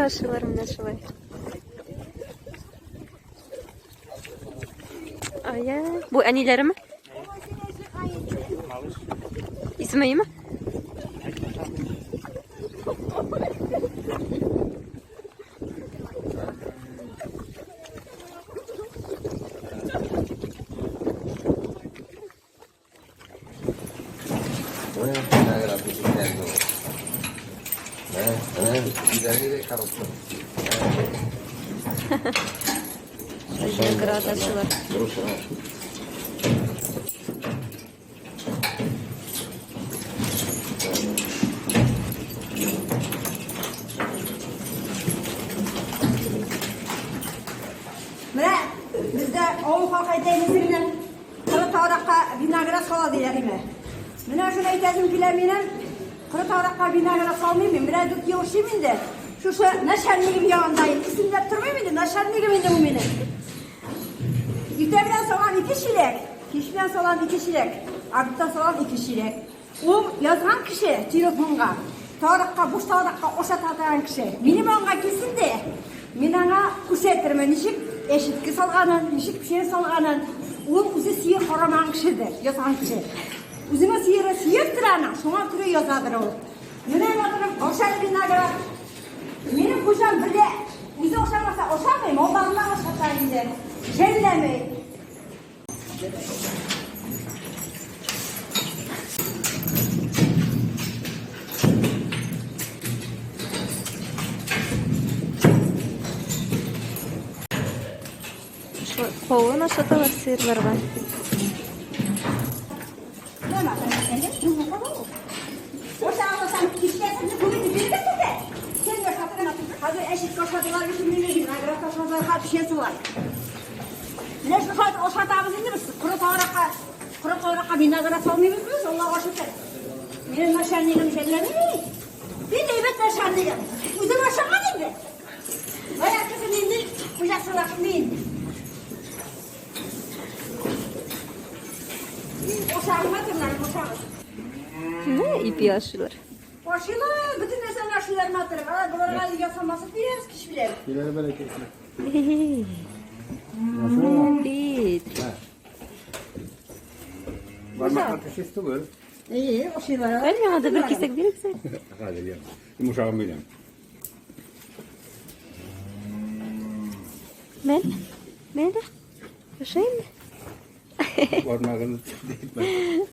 aşılarım ne şulay. Aya, bu anileri mi? İsmi mi? Gradasılar. Mine, bizde oğul halk aytayımızın kırı tavrakka vinagrat sala deyler mi? Mine şunu aytayım bilemeyim, kırı tavrakka vinagrat salmayayım mı? Biraz dut yoğuşayım de, şu naşanligim yanındayım. İsimler durmayayım mı? Naşanligim indi bu benim. İftemden salan 2 şilek, kişiden salan 2 şilek, ardıktan salan 2 şilek. O yazgan kişi telefonga, tavrakka, boş tavrakka oşa tatayan kişi. Benim onga kesin de, men ona kusetirme, nişik eşitki salganın, nişik bir şey salganın. O uzi siyir koraman kişidir, yazgan kişi. Uzine siyiri siyir tıranan, şuna türü yazadır o. Mene yazırım, oşalı vinagrat. Benim kocam bir de, uzi oşamasa oşamayayım, o bağımdan oşatayım de. Şenlemeyin. Kovuğun aşağıda var sıyırlar var. Hazır eşit koşadılar, bütün milletler, nagrat koşadılar, bir şey var. Ne şu kadar o satamız indi mi? Kuru tavrakka bir nagrat almayayım mı? Allah aşkına. Benim naşanlığım şeylerim. Bir de evet naşanlığım. Uzun aşağı değil mi? Bayağı kızım indi, kucak salakım indi. Oşağım hatırlarım, oşağım. Ne ipi aşılar? Aşılar, bütün mesela aşılarımı hatırlarım. Ama buralarda yasaması biraz kişi bilir. İleri bereketli. Bit. Var mı ateş isti bu? İyi, aşılara. Ben mi hadi bir kisek birikse? Hadi gel. Yumuşağım benim. Men de. Yaşayayım mı? Ormanın değil mi?